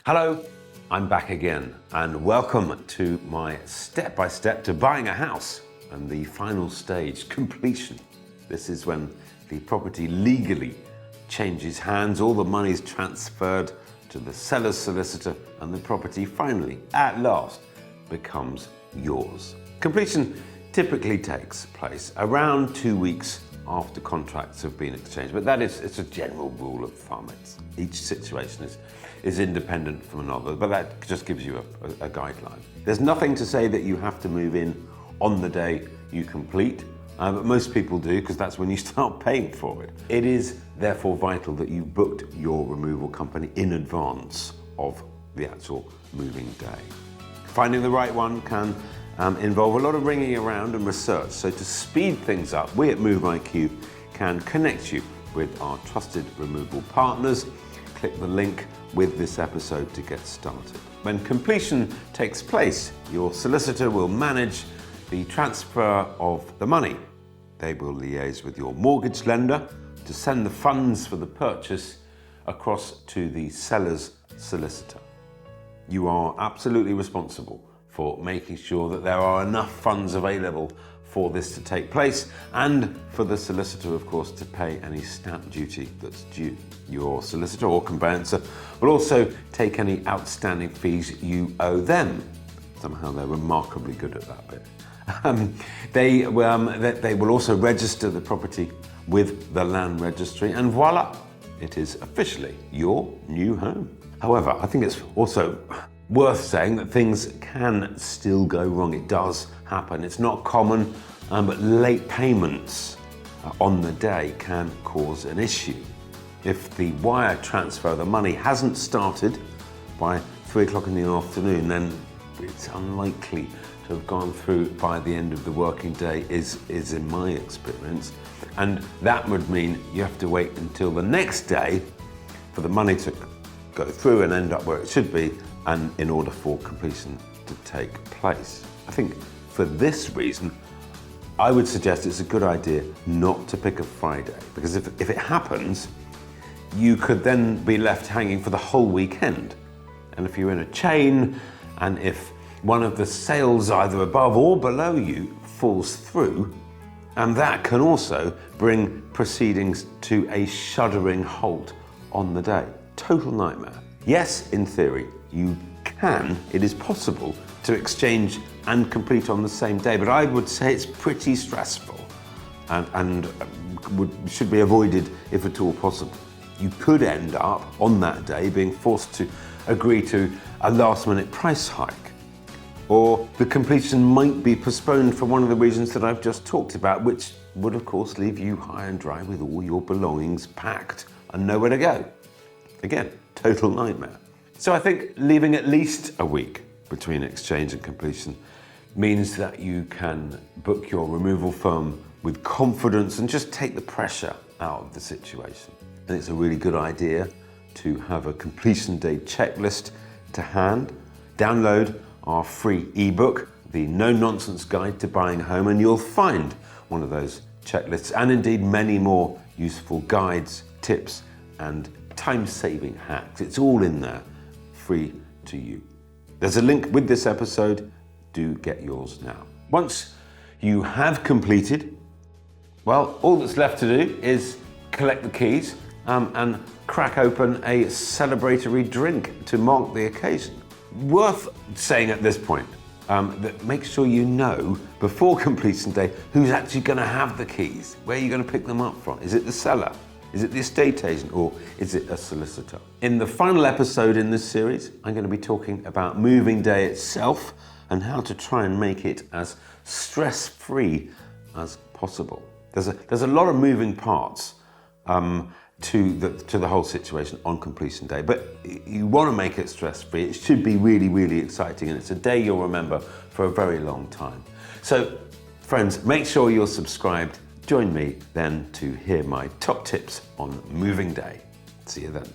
Hello, I'm back again, and welcome to my step-by-step to buying a house and the final stage, completion. This is when the property legally changes hands, all the money is transferred to the seller's solicitor, and the property finally, at last, becomes yours. Completion typically takes place around 2 weeks after contracts have been exchanged, but it's a general rule of thumb. Each situation is independent from another, but that just gives you a guideline. There's nothing to say that you have to move in on the day you complete, but most people do because that's when you start paying for it. It is therefore vital that you booked your removal company in advance of the actual moving day. Finding the right one can involve a lot of ringing around and research, so to speed things up, we at Move IQ can connect you with our trusted removal partners. Click the link with this episode to get started. When completion takes place, your solicitor will manage the transfer of the money. They will liaise with your mortgage lender to send the funds for the purchase across to the seller's solicitor. You are absolutely responsible for making sure that there are enough funds available for this to take place, and for the solicitor, of course, to pay any stamp duty that's due. Your solicitor or conveyancer will also take any outstanding fees you owe them. Somehow they're remarkably good at that bit. They will also register the property with the land registry, and voila, it is officially your new home. However, I think it's also worth saying that things can still go wrong. It does happen. It's not common, but late payments on the day can cause an issue. If the wire transfer of the money hasn't started by 3 o'clock in the afternoon, then it's unlikely to have gone through by the end of the working day, is in my experience. And that would mean you have to wait until the next day for the money to go through and end up where it should be, and in order for completion to take place. I think for this reason, I would suggest it's a good idea not to pick a Friday, because if it happens, you could then be left hanging for the whole weekend. And if you're in a chain, and if one of the sales either above or below you falls through, and that can also bring proceedings to a shuddering halt on the day. Total nightmare. Yes, in theory, it is possible to exchange and complete on the same day, but I would say it's pretty stressful and should be avoided if at all possible. You could end up on that day being forced to agree to a last-minute price hike, or the completion might be postponed for one of the reasons that I've just talked about, which would of course leave you high and dry with all your belongings packed and nowhere to go. Again, total nightmare. So I think leaving at least a week between exchange and completion means that you can book your removal firm with confidence and just take the pressure out of the situation. And it's a really good idea to have a completion day checklist to hand. Download our free ebook, the No Nonsense Guide to Buying a Home, and you'll find one of those checklists, and indeed many more useful guides, tips, and time-saving hacks. It's all in there, free to you. There's a link with this episode. Do get yours now. Once you have completed, well, all that's left to do is collect the keys and crack open a celebratory drink to mark the occasion. Worth saying at this point that make sure you know before completion day who's actually going to have the keys. Where are you going to pick them up from? Is it the seller? Is it the estate agent, or is it a solicitor? In the final episode in this series, I'm going to be talking about moving day itself and how to try and make it as stress-free as possible. There's a lot of moving parts to the whole situation on completion day, but you want to make it stress-free. It should be really, really exciting, and it's a day you'll remember for a very long time. So, friends, make sure you're subscribed. Join me then to hear my top tips on moving day. See you then.